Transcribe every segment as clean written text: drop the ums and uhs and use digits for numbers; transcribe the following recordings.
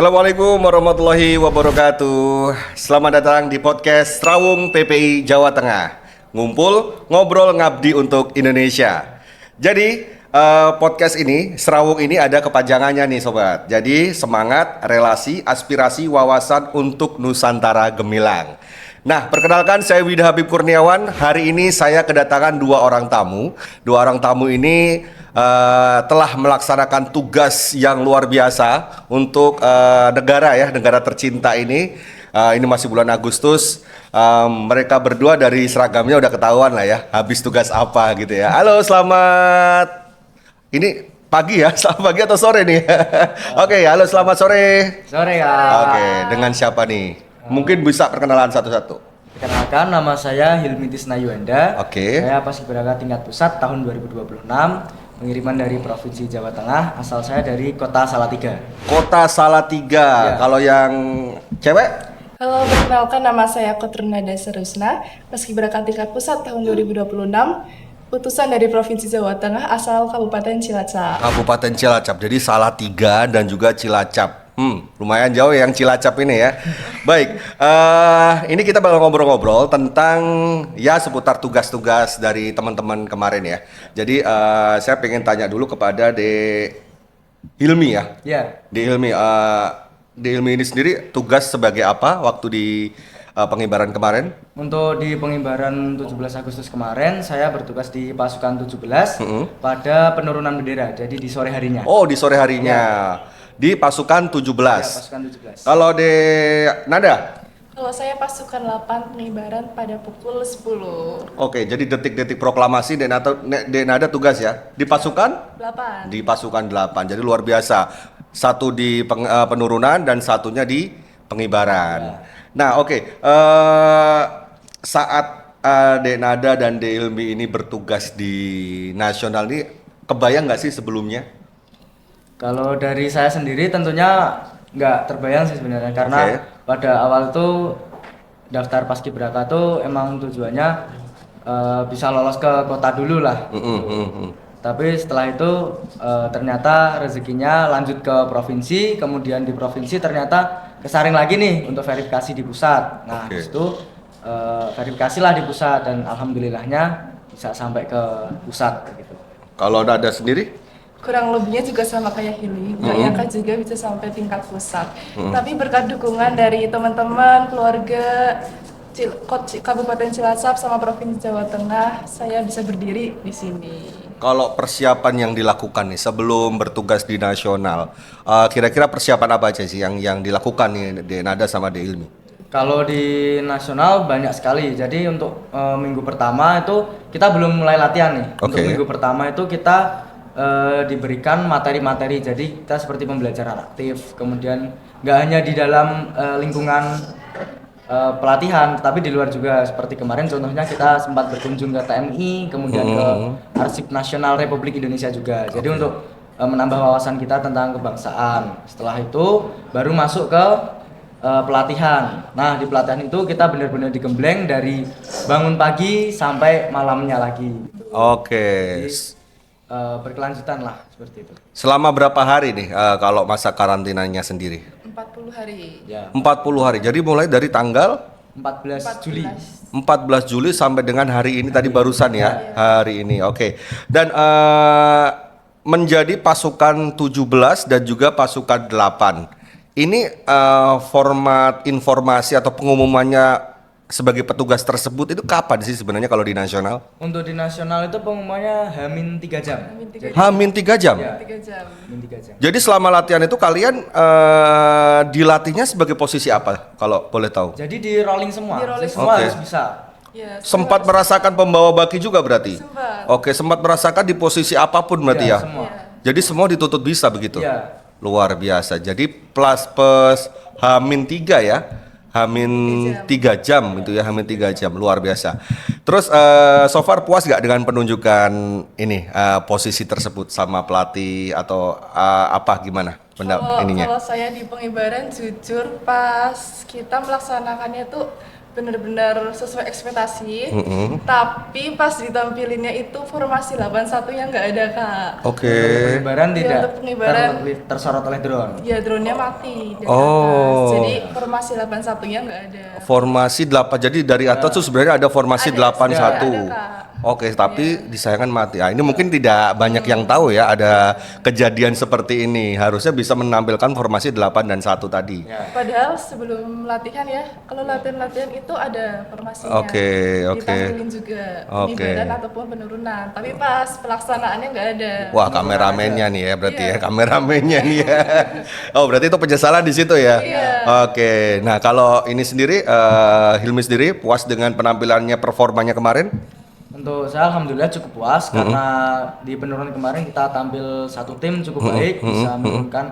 Assalamualaikum warahmatullahi wabarakatuh. Selamat datang di podcast Serawung PPI Jawa Tengah. Ngumpul, ngobrol, ngabdi untuk Indonesia. Jadi podcast ini, Serawung ini ada kepanjangannya nih sobat. Jadi semangat, relasi, aspirasi, wawasan untuk Nusantara gemilang. Nah, perkenalkan saya Wida Habib Kurniawan. Hari ini saya kedatangan dua orang tamu. Dua orang tamu ini telah melaksanakan tugas yang luar biasa untuk negara tercinta ini. Ini masih bulan Agustus. Mereka berdua dari seragamnya udah ketahuan lah ya, habis tugas apa gitu ya. Halo, selamat. Ini pagi ya, selamat pagi atau sore nih? Oke, halo, selamat sore. Sore ya. Oke, dengan siapa nih? Mungkin bisa perkenalan satu-satu. Perkenalkan, nama saya Hilmi Tisna Yuanda. Oke. Saya Paskibraka tingkat pusat tahun 2026. Pengiriman dari Provinsi Jawa Tengah. Asal saya dari Kota Salatiga. Kota Salatiga. Ya. Kalau yang cewek? Halo, perkenalkan nama saya Kotrunada Serusna, Paskibraka tingkat pusat tahun 2026. Utusan dari Provinsi Jawa Tengah asal Kabupaten Cilacap. Kabupaten Cilacap. Jadi Salatiga dan juga Cilacap. Lumayan jauh yang Cilacap ini ya. Baik, ini kita bakal ngobrol-ngobrol tentang ya seputar tugas-tugas dari teman-teman kemarin ya. Jadi saya pengen tanya dulu kepada De Hilmi ya. Ya. De Hilmi ini sendiri tugas sebagai apa waktu di pengibaran kemarin? Untuk di pengibaran 17 Agustus kemarin, saya bertugas di pasukan 17 pada penurunan bendera. Jadi di sore harinya. Oh, di sore harinya. Ya. Di pasukan 17. Ya, pasukan 17. Kalau De Nada? Kalau saya pasukan 8 pengibaran pada pukul 10. Oke, jadi detik-detik proklamasi De Nada tugas ya. Di pasukan 8. Di pasukan 8. Jadi luar biasa. Satu di penurunan dan satunya di pengibaran. Ya. Nah, oke. Saat De Nada dan De Hilmi ini bertugas di nasional ini, kebayang nggak sih sebelumnya? Kalau dari saya sendiri tentunya nggak terbayang sih sebenarnya, karena pada awal tuh daftar Paskibraka tuh emang tujuannya bisa lolos ke kota dulu lah. Tapi setelah itu ternyata rezekinya lanjut ke provinsi, kemudian di provinsi ternyata kesaring lagi nih untuk verifikasi di pusat. Nah, habis itu verifikasilah di pusat dan alhamdulillahnya bisa sampai ke pusat gitu. Kalau Nada sendiri? Kurang lebihnya juga sama kayak Hilmi, Bayangkan juga bisa sampai tingkat pusat. Tapi berkat dukungan dari teman-teman, keluarga, Kabupaten Cilacap sama Provinsi Jawa Tengah, saya bisa berdiri di sini. Kalau persiapan yang dilakukan nih sebelum bertugas di nasional, kira-kira persiapan apa aja sih yang dilakukan nih De Nada sama De Hilmi? Kalau di nasional banyak sekali. Jadi untuk minggu pertama itu kita belum mulai latihan nih. Untuk minggu pertama itu kita diberikan materi-materi, jadi kita seperti pembelajaran aktif, kemudian nggak hanya di dalam lingkungan pelatihan, tapi di luar juga. Seperti kemarin contohnya kita sempat berkunjung ke TMI, kemudian ke Arsip Nasional Republik Indonesia juga. Jadi untuk menambah wawasan kita tentang kebangsaan. Setelah itu baru masuk ke pelatihan. Nah, di pelatihan itu kita benar-benar digembleng dari bangun pagi sampai malamnya lagi. Oke. Jadi, berkelanjutan lah seperti itu. Selama berapa hari nih kalau masa karantinanya sendiri? 40 hari. Ya. 40 hari. Jadi mulai dari tanggal 14 Juli. 14 Juli sampai dengan hari ini tadi barusan ya. Hari ini. Oke. Dan menjadi pasukan 17 dan juga pasukan 8. Ini format informasi atau pengumumannya sebagai petugas tersebut itu kapan sih sebenarnya kalau di nasional? Untuk di nasional itu pengumumannya H-3 jam. H-3 jam? Ya. 3 jam. H-3 jam. Jadi selama latihan itu kalian dilatihnya sebagai posisi apa kalau boleh tahu? Jadi di rolling semua. Semua harus bisa. Ya, sempat merasakan pembawa baki juga berarti? Sempat. Oke, sempat merasakan di posisi apapun berarti ya? Semua. Jadi semua dituntut bisa begitu? Ya. Luar biasa. Jadi plus H-3 ya? H-3 jam itu ya, H-3 jam, luar biasa. Terus so far puas gak dengan penunjukan ini posisi tersebut sama pelatih atau apa gimana Kalau saya di pengibaran jujur pas kita melaksanakannya tuh benar-benar sesuai ekspektasi. Tapi pas ditampilinnya itu formasi 81-nya nggak ada, Kak. Oke. Pengibaran Iya, tidak untuk pengibaran. tersorot oleh drone. Ya, drone-nya mati dari Oh. atas. Jadi formasi 81-nya nggak ada. Formasi 8. Jadi dari atas tuh sebenarnya ada formasi Ada, 81. ada, Kak. Oke, tapi disayangkan mati. Ini mungkin tidak banyak yang tahu ya ada kejadian seperti ini. Harusnya bisa menampilkan formasi 8 dan 1 tadi. Padahal sebelum latihan ya, kalau latihan-latihan itu ada formasinya. Oke. Ditampilin juga Oke. pengibaran ataupun penurunan. Tapi pas pelaksanaannya nggak ada. Wah, kameramennya nih ya berarti ya, kameramennya nih ya. Oh, berarti itu penyesalan di situ ya. Oke. Nah, kalau ini sendiri Hilmi sendiri puas dengan penampilannya, performanya kemarin? Untuk saya alhamdulillah cukup puas karena di penurunan kemarin kita tampil satu tim cukup baik, bisa menurunkan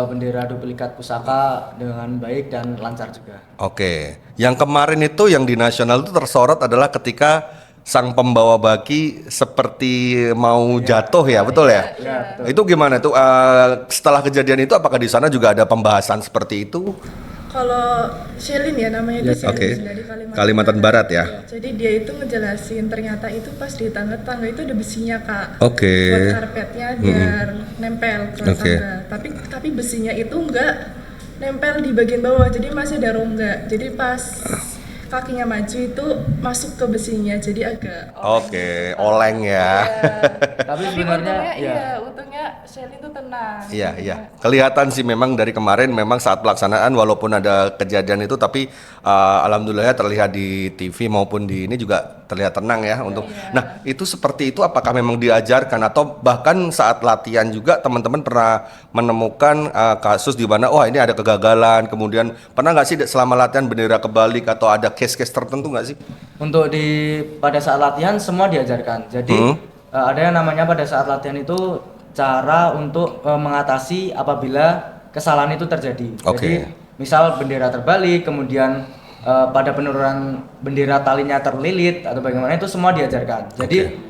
bendera duplikat pusaka dengan baik dan lancar juga. Oke. Yang kemarin itu yang di nasional itu tersorot adalah ketika sang pembawa baki seperti mau jatuh ya, betul ya? Iya, betul. Itu gimana tuh? Setelah kejadian itu apakah di sana juga ada pembahasan seperti itu? Kalau Shelin ya namanya itu Oke. Shelin dari Kalimantan Barat ya. Jadi dia itu ngejelasin ternyata itu pas di tangga-tangga itu ada besinya, Kak. Oke. Buat karpetnya biar nempel ke Oke. tangga. Tapi besinya itu enggak nempel di bagian bawah, jadi masih ada rongga. Jadi pas kakinya maju itu masuk ke besinya, jadi agak Oke, oleng ya. Tapi Tapi sebenarnya untungnya Shelin tuh tenang. Iya, iya. Kelihatan sih memang dari kemarin memang saat pelaksanaan walaupun ada kejadian itu tapi alhamdulillah terlihat di TV maupun di ini juga terlihat tenang ya untuk. Nah, itu seperti itu apakah memang diajarkan atau bahkan saat latihan juga teman-teman pernah menemukan kasus di mana ini ada kegagalan, kemudian pernah nggak sih selama latihan bendera kebalik atau ada case-case tertentu nggak sih? untuk pada saat latihan semua diajarkan. Jadi ada yang namanya pada saat latihan itu cara untuk mengatasi apabila kesalahan itu terjadi. Oke. Jadi misal bendera terbalik, kemudian pada penurunan bendera talinya terlilit atau bagaimana itu semua diajarkan. Jadi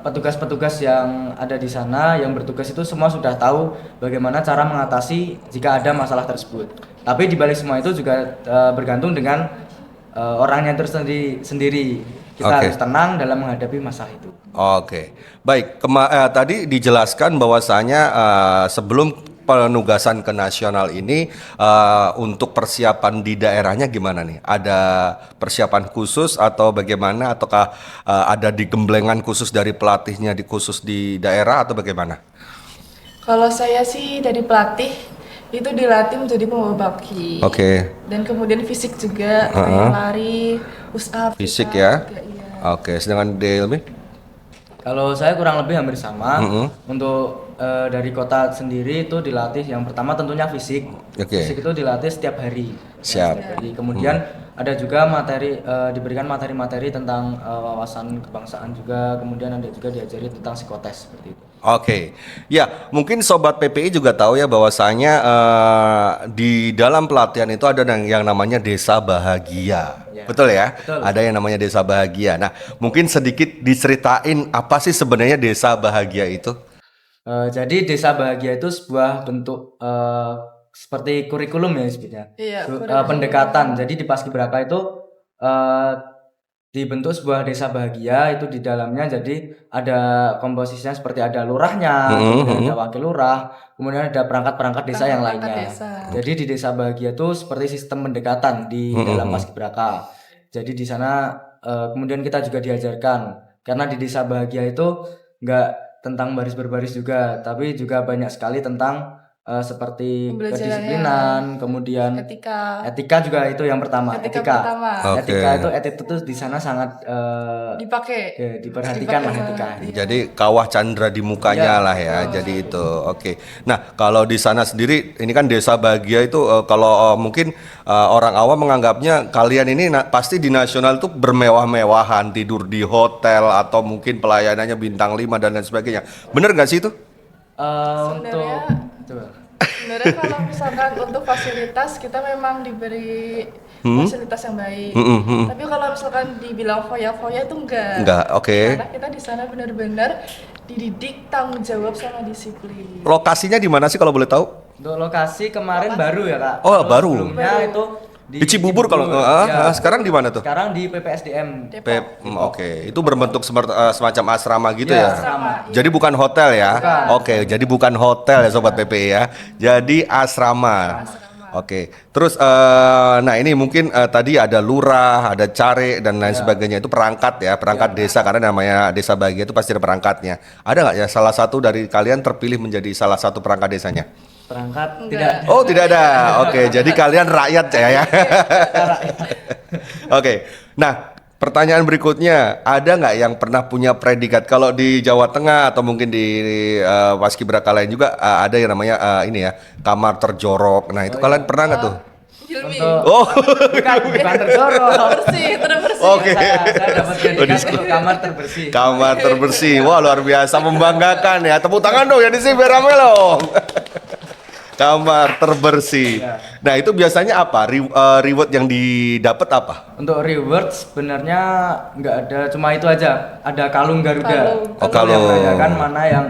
petugas-petugas yang ada di sana yang bertugas itu semua sudah tahu bagaimana cara mengatasi jika ada masalah tersebut. Tapi di balik semua itu juga bergantung dengan orangnya sendiri. Kita harus tenang dalam menghadapi masalah itu. Oke, baik. Tadi dijelaskan bahwasanya sebelum penugasan ke nasional ini untuk persiapan di daerahnya gimana nih? Ada persiapan khusus atau bagaimana? Ataukah ada digemblengan khusus dari pelatihnya khusus di daerah atau bagaimana? Kalau saya sih dari pelatih itu dilatih menjadi pembawa baki. Oke. Dan kemudian fisik juga, kayak lari, push up. Fisik push ya. up juga, iya. Oke, sedangkan Delmi? Kalau saya kurang lebih hampir sama. Untuk dari kota sendiri itu dilatih yang pertama tentunya fisik. Oke. Fisik itu dilatih setiap hari. Siap. Jadi kemudian ada juga diberikan materi-materi tentang wawasan kebangsaan juga. Kemudian ada juga diajari tentang psikotes seperti itu. Oke, ya mungkin sobat PPI juga tahu ya bahwasanya di dalam pelatihan itu ada yang namanya desa bahagia, betul ya? Betul. Ada yang namanya desa bahagia. Nah, mungkin sedikit diceritain apa sih sebenarnya desa bahagia itu? Jadi desa bahagia itu sebuah bentuk seperti kurikulum ya sebenarnya. Iya, Pendekatan. Jadi di Paskibraka itu dibentuk sebuah desa bahagia itu di dalamnya jadi ada komposisinya seperti ada lurahnya, kemudian ada wakil lurah, kemudian ada perangkat-perangkat desa yang lainnya. desa. Jadi di desa bahagia itu seperti sistem pendekatan di dalam Paskibraka. Jadi di sana kemudian kita juga diajarkan karena di desa bahagia itu nggak tentang baris berbaris juga, tapi juga banyak sekali tentang seperti kedisiplinan, kemudian etika juga itu yang pertama. pertama. Etika itu attitude di sana sangat diperhatikan lah etika. Jadi kawah candra di mukanya lah ya. Jadi itu oke. Nah kalau di sana sendiri ini kan desa bahagia itu kalau mungkin orang awam menganggapnya kalian ini pasti di nasional itu bermewah-mewahan, tidur di hotel atau mungkin pelayanannya bintang 5 dan lain sebagainya. Bener nggak sih itu? Sebenarnya kalau misalkan untuk fasilitas kita memang diberi fasilitas yang baik. Tapi kalau misalkan dibilang foya-foya itu enggak. Enggak, oke. Karena kita di sana benar-benar dididik tanggung jawab sama disiplin. Lokasinya di mana sih kalau boleh tahu? Untuk lokasi kemarin baru ya Kak. Oh, baru. Sebelumnya itu Di Cibubur kalau ya. sekarang di mana tuh? Sekarang di PPSDM. Oke, itu berbentuk semacam asrama gitu Ya, ya. asrama. Jadi bukan hotel ya. Bukan. Oke, jadi bukan hotel ya sobat PPI ya. Jadi asrama. Oke. Terus nah ini mungkin tadi ada lurah, ada carik dan lain sebagainya, itu perangkat ya, perangkat desa, karena namanya Desa Bahagia itu pasti ada perangkatnya. Ada nggak ya salah satu dari kalian terpilih menjadi salah satu perangkat desanya? Perangkat Enggak. tidak. Oh, tidak ada. Oke, jadi kalian rakyat ya. Oke. Nah, pertanyaan berikutnya, ada nggak yang pernah punya predikat? Kalau di Jawa Tengah atau mungkin di Paskibraka lain juga ada yang namanya ini ya, kamar terjorok. Nah, itu kalian pernah nggak tuh? Hilmi. Untuk Oh, bukan terjorok. Terbersih. Oke. Saya dapat predikat untuk kamar terbersih. kamar terbersih. Wah, luar biasa, membanggakan ya. Tepuk tangan dong ya di sini biar rame loh. Kamar terbersih. Nah, itu biasanya apa? Reward yang didapat apa? Untuk reward sebenarnya nggak ada, cuma itu aja. Ada kalung Garuda. Kalung. Oh, Yang kalung. menandakan mana yang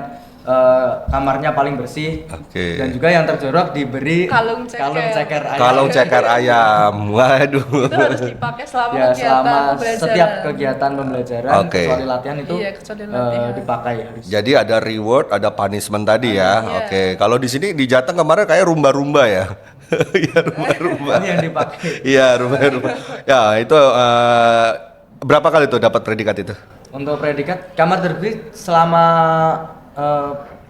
kamarnya paling bersih. Oke. Dan juga yang terjorok diberi Kalung ceker. ayam. Kalung ceker ayam. Waduh. Itu harus dipakai selama Ya, kegiatan selama pembelajaran. setiap kegiatan pembelajaran Oke. kecuali latihan itu Iya, kecuali latihan. dipakai harus. Jadi ada reward, ada punishment tadi ya. Oke. Kalau di sini di Jateng kemarin kayak rumba-rumba ya. Iya, rumba-rumba. Ini yang dipakai. Iya, rumba-rumba. Ya, itu berapa kali tuh dapat predikat itu? Untuk predikat kamar terbersih selama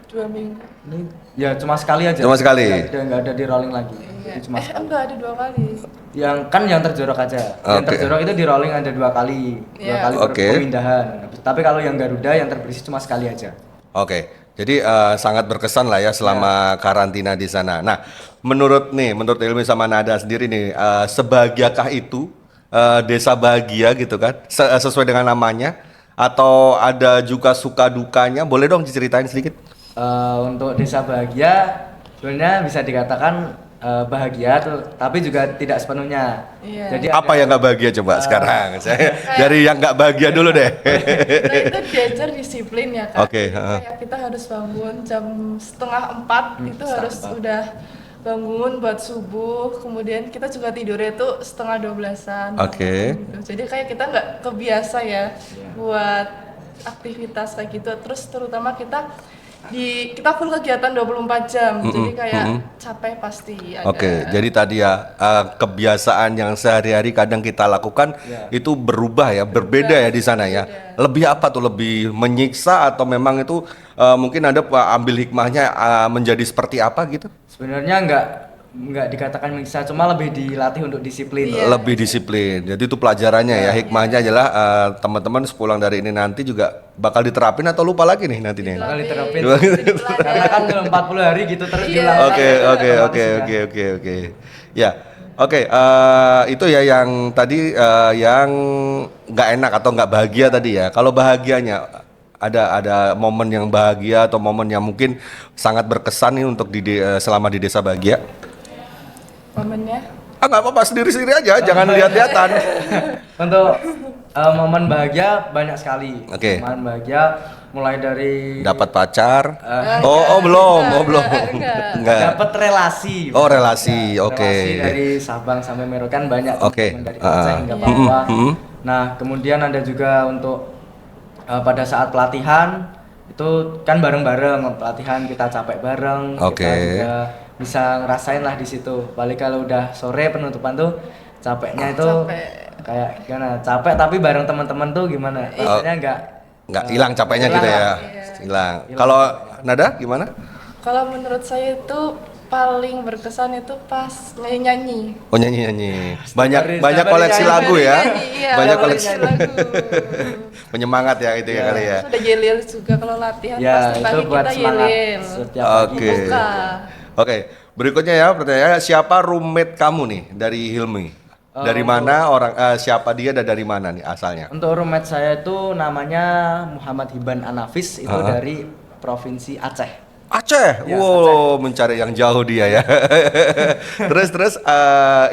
2 minggu. ini ya cuma sekali aja. Cuma sekali? Nggak ada di rolling lagi. Iya. Jadi cuma Enggak, ada 2 kali. yang terjorok aja. Yang Oke. terjorok itu di rolling ada 2 kali. 2 Iya. kali Oke. pemindahan. Tapi kalau yang Garuda yang terbersih cuma sekali aja. Oke. Jadi sangat berkesan lah ya selama karantina di sana. Nah, menurut Ilmi sama Nada sendiri nih, sebahagiakah itu Desa Bahagia gitu kan? Sesuai dengan namanya, atau ada juga suka dukanya? Boleh dong diceritain sedikit? Untuk Desa Bahagia sebenarnya bisa dikatakan bahagia tuh, tapi juga tidak sepenuhnya. Iya. Jadi Apa yang nggak bahagia coba sekarang? Saya dari yang nggak bahagia dulu deh. Kita itu diajar disiplin ya Kak. Oke, Kayak kita harus bangun jam 3:30 itu harus 3:30. udah bangun buat subuh, kemudian kita juga tidurnya itu 11:30-an. Oke. Gitu. Jadi kayak kita nggak kebiasa ya buat aktivitas kayak gitu. Terus terutama kita full kegiatan 24 jam. Jadi kayak capek pasti ada. Oke, jadi tadi ya kebiasaan yang sehari-hari kadang kita lakukan itu berubah ya, berbeda ya di sana ya. Lebih apa tuh? Lebih menyiksa atau memang itu mungkin ada ambil hikmahnya menjadi seperti apa gitu? sebenarnya nggak dikatakan menyiksa, cuma lebih dilatih untuk disiplin. Iya. Lebih disiplin. Jadi itu pelajarannya ya. Hikmahnya adalah teman-teman sepulang dari ini nanti juga bakal diterapin atau lupa lagi nih nanti nih. Bakal diterapin. Jadi Karena kan 40 hari gitu terus Iya. diulang. Oke. Ya, oke. Itu ya yang tadi yang nggak enak atau nggak bahagia tadi ya. Kalau bahagianya ada momen yang bahagia atau momen yang mungkin sangat berkesan nih untuk selama di Desa Bahagia. momennya. Nggak apa-apa, sendiri-sendiri aja, jangan lihat-lihatan. Untuk momen bahagia banyak sekali. Oke. Momen bahagia mulai dari Dapat pacar? Enggak, Belum. enggak. dapat relasi. Oh, relasi. Oke. Relasi dari Sabang sampai Merauke kan banyak. Oke. Teman dari Aceh nggak apa-apa. Nah, kemudian ada juga untuk pada saat pelatihan itu kan bareng-bareng pelatihan, kita capek bareng. Oke. Kita juga bisa ngerasain lah di situ. Balik kalau udah sore penutupan tuh capeknya itu Capek. kayak gimana? Capek tapi bareng teman-teman tuh gimana? Rasanya Nggak hilang capeknya gitu ya. Hilang. Kalau Nada gimana? Kalau menurut saya itu paling berkesan itu pas nyanyi. Oh, nyanyi. Banyak Setiap hari koleksi nyanyi. lagu ya. Iya, Banyak ada koleksi lagu. penyemangat ya itu ya kali ya. Sudah yel juga kalau latihan ya pasti itu pagi buat kita semangat yel. setiap pagi. Oke. Buka. Oke, berikutnya ya pertanyaannya, siapa roommate kamu nih dari Hilmi? Dari mana siapa dia dan dari mana nih asalnya? Untuk roommate saya itu namanya Muhammad Hiban Anafis, itu dari Provinsi Aceh. Aceh. Ya, Wow, mencari yang jauh dia ya. terus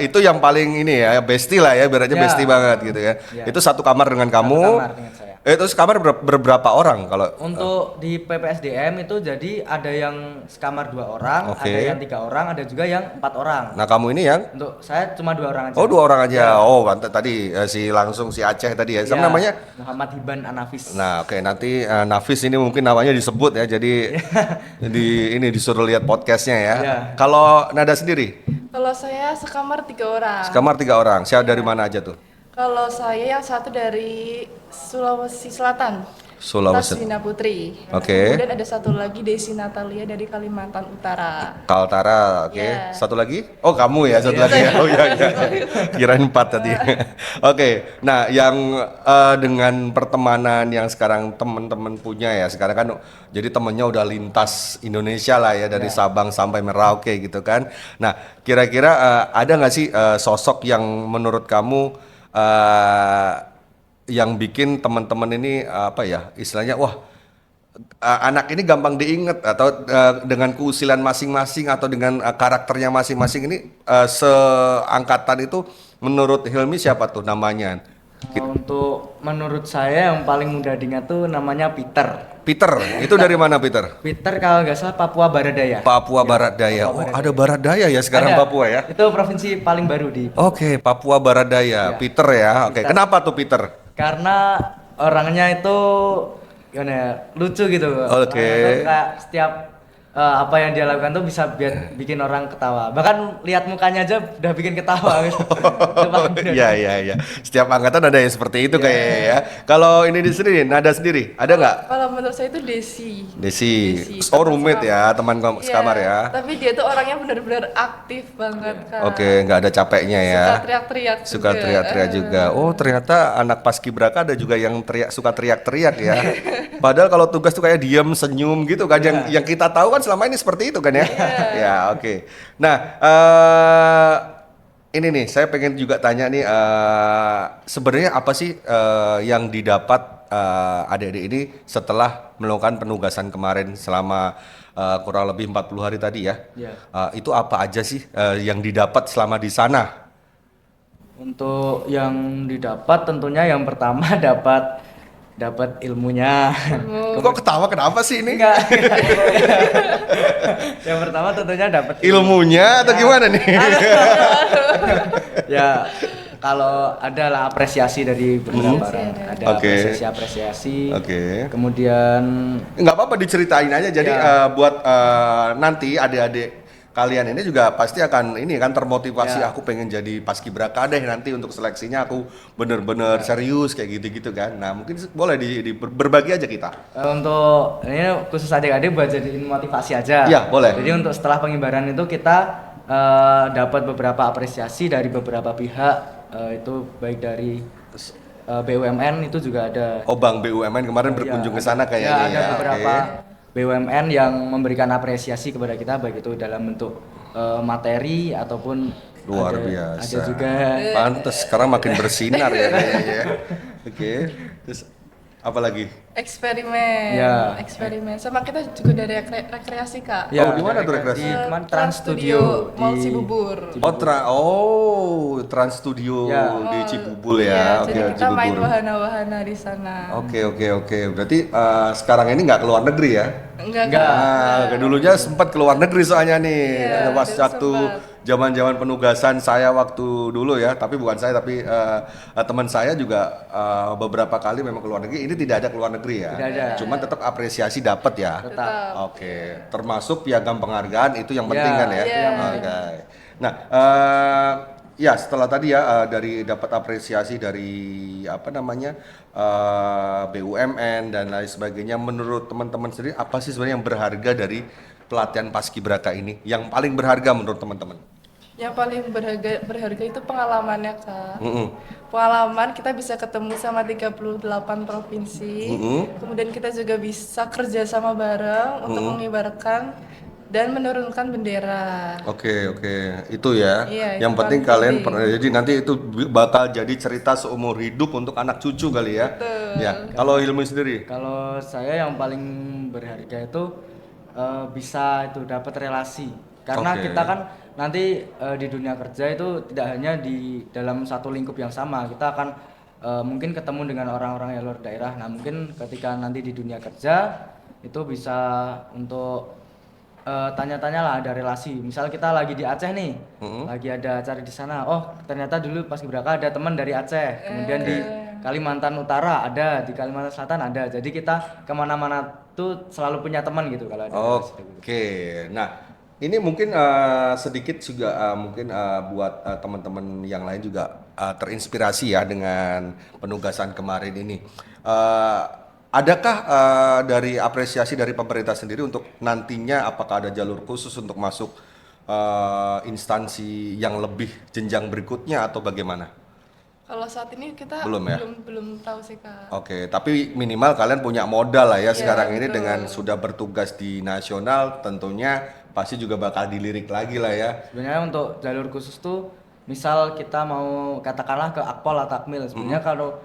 itu yang paling ini ya, bestie lah ya, beratnya Ya. bestie banget gitu ya. Ya. Itu satu kamar dengan kamu. Satu kamar dengan saya. Terus kamar berberapa orang kalau Untuk di PPSDM itu jadi ada yang sekamar 2 orang, Oke. ada yang 3 orang, ada juga yang 4 orang. Nah, kamu ini yang Untuk saya cuma 2 orang aja. Oh, 2 orang aja. Ya. Oh, tadi si Aceh tadi ya. Sama Ya, namanya? Muhammad Hiban Anafis. Nah, oke, nanti Nafis ini mungkin namanya disebut ya. Jadi ini disuruh lihat podcastnya ya. Iya. Kalau Nada sendiri, Kalau saya sekamar 3 orang. sekamar 3 orang. Siapa dari mana aja tuh? Kalau saya yang satu dari Sulawesi Selatan. Sulawesi. Taswina Putri. Oke. Kemudian ada satu lagi Desi Natalia dari Kalimantan Utara. Kaltara, oke. Iya. Satu lagi? Oh, kamu ya, satu lagi ya. Oh iya, iya. Kirain 4 tadi. Oke. Nah, yang dengan pertemanan yang sekarang teman-teman punya ya, sekarang kan jadi temennya udah lintas Indonesia lah ya, dari Sabang sampai Merauke gitu kan. Nah, kira-kira ada nggak sih sosok yang menurut kamu yang bikin teman-teman ini apa ya, istilahnya wah, anak ini gampang diingat, atau dengan keusilan masing-masing atau dengan karakternya masing-masing ini seangkatan itu menurut Hilmi siapa tuh namanya? Untuk menurut saya yang paling mudah diingat tuh namanya Peter. Peter, itu dari mana Peter? Peter kalau nggak salah Papua Barat Daya. Papua Barat Daya. Oh, ada Barat Daya ya sekarang Ada. Papua ya? Itu provinsi paling baru di. Oke, Papua Barat Daya. Ya. Peter ya. Oke, Peter. kenapa tuh Peter? Karena orangnya itu gimana ya, lucu gitu. Oke. Orangnya tuh kayak setiap apa yang dia lakukan tuh bisa bikin orang ketawa. Bahkan lihat mukanya aja udah bikin ketawa gitu. Itu paling mudah. Iya, iya, iya. Setiap angkatan ada yang seperti itu kayaknya ya. Kalau ini di sendiri, Nada sendiri, ada nggak? Kalau menurut saya itu Desi. Desi. Oh, teman roommate ya, teman Iya, sekamar ya. Tapi dia tuh orangnya benar-benar aktif banget kan. Oke, nggak ada capeknya ya. Suka teriak-teriak Suka teriak-teriak juga. Oh, ternyata anak paskibraka ada juga yang suka teriak-teriak ya. Padahal kalau tugas tuh kayak diam, senyum gitu kan. Yang kita tahu kan selama ini seperti itu kan ya. Ya, oke. Nah, ini nih saya pengen juga tanya nih, sebenarnya apa sih yang didapat adik-adik ini setelah melakukan penugasan kemarin selama kurang lebih 40 hari tadi ya? Iya. Itu apa aja sih yang didapat selama di sana? Untuk yang didapat tentunya yang pertama dapat ilmunya. Kok ketawa kenapa sih ini? Enggak. Yang pertama tentunya dapat Ilmunya atau gimana nih? Ya, kalau ada lah apresiasi dari beberapa orang, ada Oke. apresiasi. Oke. Kemudian Nggak apa-apa diceritain aja. Jadi Ya. buat nanti adik-adik kalian ini juga pasti akan ini kan termotivasi, Ya. aku pengen jadi paskibraka deh nanti untuk seleksinya aku bener-bener serius kayak gitu-gitu kan. Nah mungkin boleh berbagi aja kita. untuk ini khusus adik-adik buat jadiin motivasi aja. Ya, boleh. Jadi untuk setelah pengibaran itu kita dapat beberapa apresiasi dari beberapa pihak, itu baik dari BUMN itu juga ada. Oh, Bang BUMN kemarin berkunjung ke sana kayaknya ada ya. beberapa Oke. BUMN yang memberikan apresiasi kepada kita baik itu dalam bentuk materi ataupun Luar ada biasa. juga Pantes sekarang makin bersinar ya kayaknya ya. Oke. Terus apa lagi? Eksperimen. Ya. Eksperimen. Sama kita juga dari rekreasi, Kak. Oh, di mana tuh rekreasi? Di kemana? Trans Studio Mall Cibubur. Trans Studio Ya. di Cibubur ya. Iya, Oke, jadi kita main Cibubur. wahana-wahana di sana. Oke. Berarti sekarang ini nggak keluar negeri ya? Enggak. Nah, dulunya sempat keluar negeri soalnya nih. Iya, Pas dulu waktu sempat. zaman-zaman penugasan saya waktu dulu ya, tapi bukan saya, tapi teman saya juga beberapa kali memang keluar negeri. Ini tidak ada keluar negeri ya. Tidak ada. Cuman tetap apresiasi dapat ya. tetap. Oke, termasuk piagam penghargaan itu yang penting Ya, kan ya. itu yang Oke. Nah, ya setelah tadi ya dari dapat apresiasi dari apa namanya BUMN dan lain sebagainya, menurut teman-teman sendiri apa sih sebenarnya yang berharga dari pelatihan Paskibraka ini? Yang paling berharga menurut teman-teman? Yang paling berharga itu pengalamannya, Kak. Mm-mm. Pengalaman kita bisa ketemu sama 38 provinsi. Mm-mm. Kemudian kita juga bisa kerja sama bareng untuk mengibarkan dan menurunkan bendera. Oke, itu ya. Iya, Yang itu penting paling kalian penting. jadi nanti itu bakal jadi cerita seumur hidup untuk anak cucu kali ya. Ya, kalau ilmu sendiri. Kalau saya yang paling berharga itu bisa itu dapat relasi. Karena Oke. kita kan nanti di dunia kerja itu tidak hanya di dalam satu lingkup yang sama, kita akan mungkin ketemu dengan orang-orang yang luar daerah. Nah mungkin ketika nanti di dunia kerja itu bisa untuk tanya-tanya lah, ada relasi. Misal kita lagi di Aceh nih, lagi ada acara di sana. Oh ternyata dulu Paskibraka ada teman dari Aceh. Kemudian di Kalimantan Utara ada, di Kalimantan Selatan ada. Jadi kita kemana-mana tuh selalu punya teman gitu kalau ada relasi gitu. Oke, nah ini mungkin sedikit juga mungkin buat teman-teman yang lain juga terinspirasi ya dengan penugasan kemarin ini. Adakah dari apresiasi dari pemerintah sendiri untuk nantinya apakah ada jalur khusus untuk masuk instansi yang lebih jenjang berikutnya atau bagaimana? Kalau saat ini kita Belum ya? belum tahu sih Kak. Oke, tapi minimal kalian punya modal lah ya Iya, sekarang ini betul. dengan sudah bertugas di nasional, tentunya pasti juga bakal dilirik lagi lah ya. Sebenarnya untuk jalur khusus tuh, misal kita mau katakanlah ke Akpol atau Akmil, sebenarnya kalau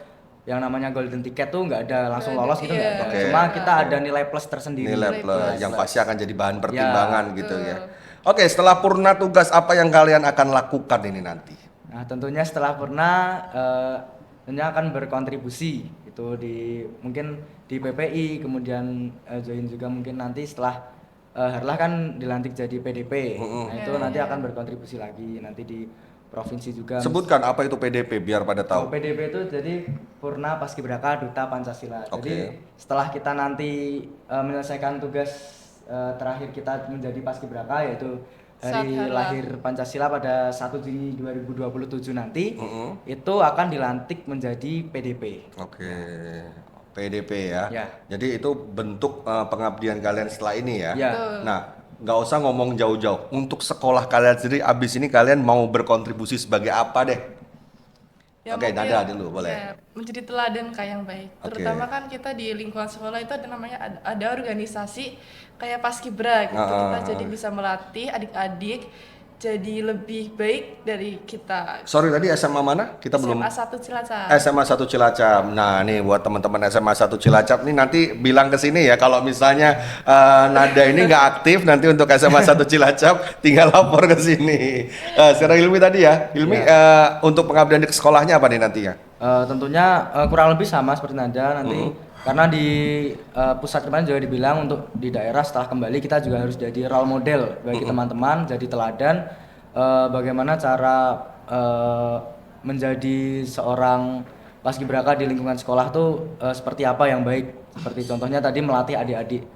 yang namanya golden ticket tuh nggak ada langsung lolos gitu nggak ada. Oke. Cuma kita ada nilai plus tersendiri. Nilai plus yang pasti akan jadi bahan Ya, pertimbangan gitu ya. Oke, setelah purna tugas apa yang kalian akan lakukan ini nanti? Nah tentunya setelah purna tentunya akan berkontribusi itu di mungkin di PPI, kemudian join juga mungkin nanti setelah Harlah kan dilantik jadi PDP. Nah itu nanti akan berkontribusi lagi nanti di provinsi juga. Sebutkan apa itu PDP biar pada Oh, tahu. PDP itu jadi Purna Paskibraka Duta Pancasila. Oke. Jadi setelah kita nanti menyelesaikan tugas terakhir kita menjadi Paskibraka yaitu hari Saat lahir Pancasila pada 1 Juni 2027 nanti itu akan dilantik menjadi PDP. Oke. PDP ya. Ya. Jadi itu bentuk pengabdian kalian setelah ini ya. Ya. Nah, nggak usah ngomong jauh-jauh. Untuk sekolah kalian sendiri, abis ini kalian mau berkontribusi sebagai apa deh? Ya, Oke, mungkin, Nada dulu boleh. ya, menjadi teladan Kak yang baik. Oke. Terutama kan kita di lingkungan sekolah itu ada namanya ada organisasi kayak Paskibra gitu. Kita jadi bisa melatih adik-adik jadi lebih baik dari kita. Sorry tadi SMA mana? Kita belum. SMA 1 Cilacap. SMA 1 Cilacap. Nah, nih buat teman-teman SMA 1 Cilacap nih nanti bilang ke sini ya kalau misalnya Nada ini nggak aktif nanti untuk SMA 1 Cilacap tinggal lapor ke sini. Sekarang Hilmi tadi ya. Hilmi untuk pengabdian di sekolahnya apa nih nantinya? Tentunya kurang lebih sama seperti Nada nanti karena di pusat kemarin juga dibilang untuk di daerah setelah kembali kita juga harus jadi role model bagi teman-teman, jadi teladan bagaimana cara menjadi seorang paskibraka di lingkungan sekolah tuh seperti apa yang baik. Seperti contohnya tadi melatih adik-adik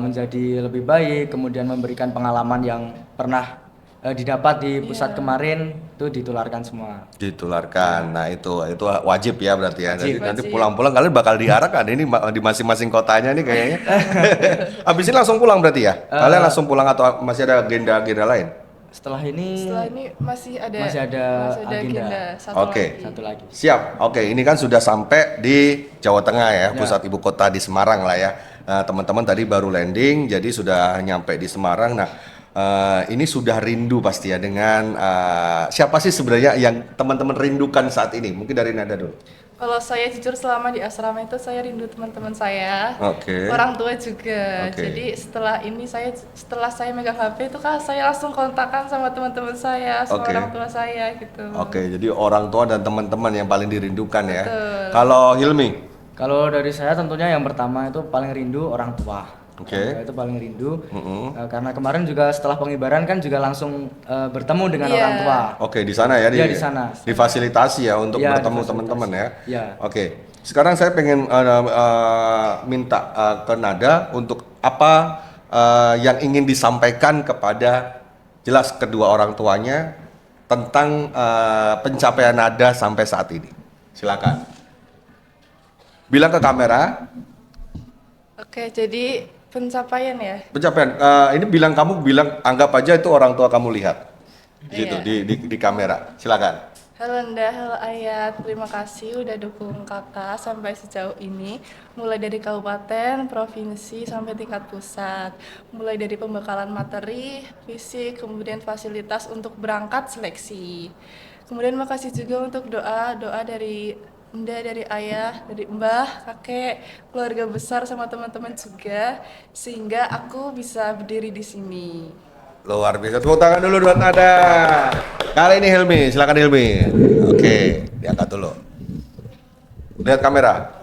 menjadi lebih baik, kemudian memberikan pengalaman yang pernah didapat di pusat kemarin itu ditularkan semua. Ditularkan. Nah, itu wajib ya berarti ya. Nanti Wajib. pulang-pulang kalian bakal diarahkan ini di masing-masing kotanya nih kayaknya. Habis ini langsung pulang berarti ya? Kalian langsung pulang atau masih ada agenda-agenda lain? Setelah ini masih ada agenda. Oke. Satu lagi. Siap. Oke, ini kan sudah sampai di Jawa Tengah ya, pusat ibu kota di Semarang lah ya. Nah, teman-teman tadi baru landing, jadi sudah nyampe di Semarang. Nah, ini sudah rindu pasti ya dengan siapa sih sebenarnya yang teman-teman rindukan saat ini? Mungkin dari Nada dulu. Kalau saya jujur selama di asrama itu saya rindu teman-teman saya, Oke. orang tua juga. Oke. Jadi setelah saya megang HP itu kan saya langsung kontakkan sama teman-teman saya, sama Oke. orang tua saya gitu. Oke, jadi orang tua dan teman-teman yang paling dirindukan ya. Betul. Kalau Hilmi? Kalau dari saya tentunya yang pertama itu paling rindu orang tua. Oke. Orang tua itu paling rindu. Karena kemarin juga setelah pengibaran kan juga langsung bertemu dengan Iya. orang tua. Oke, di sana ya Iya, di sana. Difasilitasi ya untuk Iya, bertemu difasilitasi. teman-teman ya. Iya. Oke. Sekarang saya pengen minta ke Nada untuk apa yang ingin disampaikan kepada jelas kedua orang tuanya tentang pencapaian Nada sampai saat ini. Silakan. Bilang ke kamera. Oke, jadi pencapaian ya. Pencapaian. Ini kamu bilang anggap aja itu orang tua kamu lihat. Gitu Iya. di kamera. Silakan. Halo Nda, halo Ayah, terima kasih udah dukung kakak sampai sejauh ini. Mulai dari kabupaten, provinsi, sampai tingkat pusat. Mulai dari pembekalan materi, fisik, kemudian fasilitas untuk berangkat seleksi. Kemudian makasih juga untuk doa dari Nda, dari Ayah, dari Mbah, kakek, keluarga besar sama teman-teman juga. Sehingga aku bisa berdiri di sini. Luar biasa. Tepuk tangan dulu buat Nada. Kali ini Hilmi, silakan Hilmi. Oke, diangkat dulu. Lihat kamera.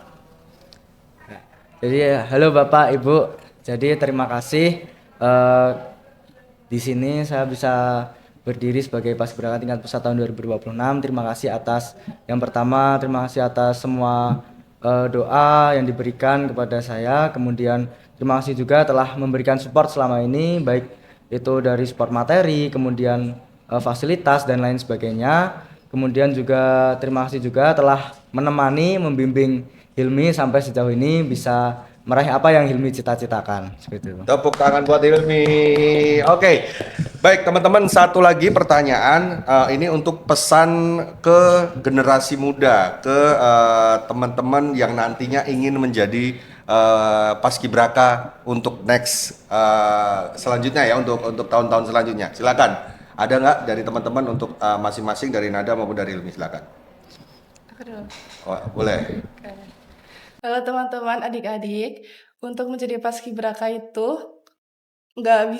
Jadi halo Bapak Ibu. Jadi terima kasih di sini saya bisa berdiri sebagai Paskibraka tingkat pusat tahun 2026. Terima kasih atas yang pertama, terima kasih atas semua doa yang diberikan kepada saya. Kemudian terima kasih juga telah memberikan support selama ini, baik itu dari support materi, kemudian fasilitas dan lain sebagainya. Kemudian juga terima kasih juga telah menemani, membimbing Hilmi sampai sejauh ini bisa meraih apa yang Hilmi cita-citakan. Seperti itu. Tepuk tangan buat Hilmi. Oke, baik teman-teman, satu lagi pertanyaan. Ini untuk pesan ke generasi muda, ke teman-teman yang nantinya ingin menjadi Paskibraka untuk next selanjutnya ya, untuk tahun-tahun selanjutnya. Silakan. Ada nggak dari teman-teman untuk masing-masing dari Nada maupun dari Hilmi? Silakan. Aku dulu. Oh, boleh. Oke. Halo teman-teman, adik-adik, untuk menjadi paskibraka itu nggak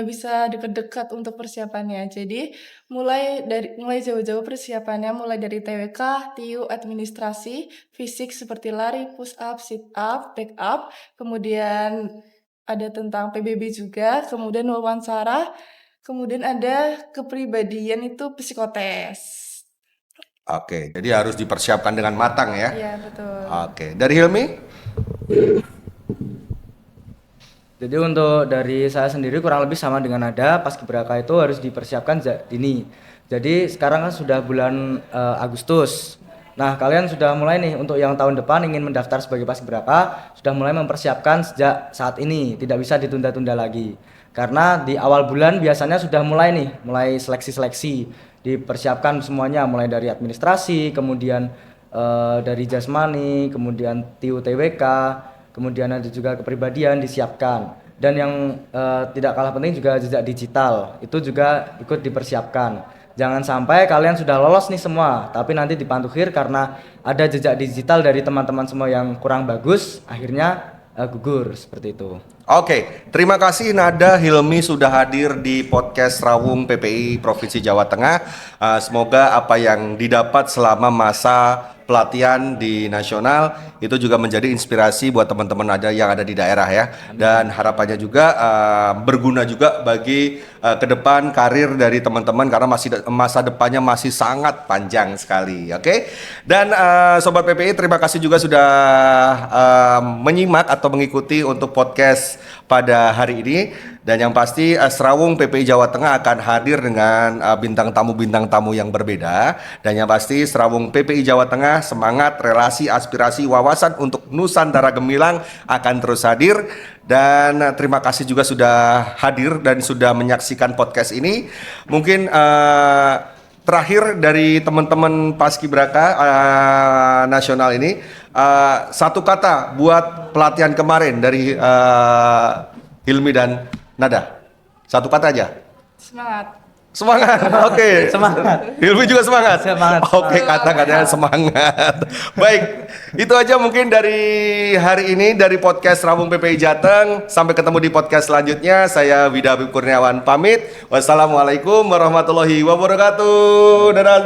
bisa dekat-dekat untuk persiapannya. Jadi mulai jauh-jauh persiapannya, mulai dari TWK, TIU, administrasi, fisik seperti lari, push up, sit up, back up, kemudian ada tentang PBB juga, kemudian wawancara, kemudian ada kepribadian itu psikotes. Oke, jadi harus dipersiapkan dengan matang ya. Iya, betul. Oke, dari Hilmi? Jadi untuk dari saya sendiri kurang lebih sama dengan Nada, Paskibraka itu harus dipersiapkan dini. Jadi sekarang kan sudah bulan Agustus. Nah, kalian sudah mulai nih untuk yang tahun depan ingin mendaftar sebagai Paskibraka, sudah mulai mempersiapkan sejak saat ini, tidak bisa ditunda-tunda lagi. Karena di awal bulan biasanya sudah mulai seleksi-seleksi, dipersiapkan semuanya mulai dari administrasi, kemudian dari jasmani, kemudian TIU TWK, kemudian ada juga kepribadian disiapkan. Dan yang tidak kalah penting juga jejak digital, itu juga ikut dipersiapkan. Jangan sampai kalian sudah lolos nih semua, tapi nanti dipantukhir karena ada jejak digital dari teman-teman semua yang kurang bagus, akhirnya gugur seperti itu. Oke, terima kasih Nada, Hilmi sudah hadir di podcast Rawung PPI Provinsi Jawa Tengah. Semoga apa yang didapat selama masa pelatihan di nasional itu juga menjadi inspirasi buat teman-teman yang ada di daerah ya. Dan harapannya juga berguna juga bagi ke depan karir dari teman-teman karena masa depannya masih sangat panjang sekali. Oke. Dan Sobat PPI, terima kasih juga sudah menyimak atau mengikuti untuk podcast pada hari ini. Dan yang pasti Serawung PPI Jawa Tengah akan hadir dengan bintang tamu yang berbeda. Dan yang pasti Serawung PPI Jawa Tengah semangat, relasi, aspirasi, wawasan untuk Nusantara gemilang akan terus hadir. Dan terima kasih juga sudah hadir dan sudah menyaksikan podcast ini. Mungkin terakhir dari teman-teman Paskibraka nasional ini, satu kata buat pelatihan kemarin dari Hilmi dan Nada. Satu kata aja. Semangat. Semangat. Oke. Semangat. Hilmi juga semangat. Semangat. Oke, kata-katanya semangat. Baik, itu aja mungkin dari hari ini dari podcast Rawung PPI Jateng. Sampai ketemu di podcast selanjutnya. Saya Wida Habib Kurniawan pamit. Wassalamualaikum warahmatullahi wabarakatuh. Dadah.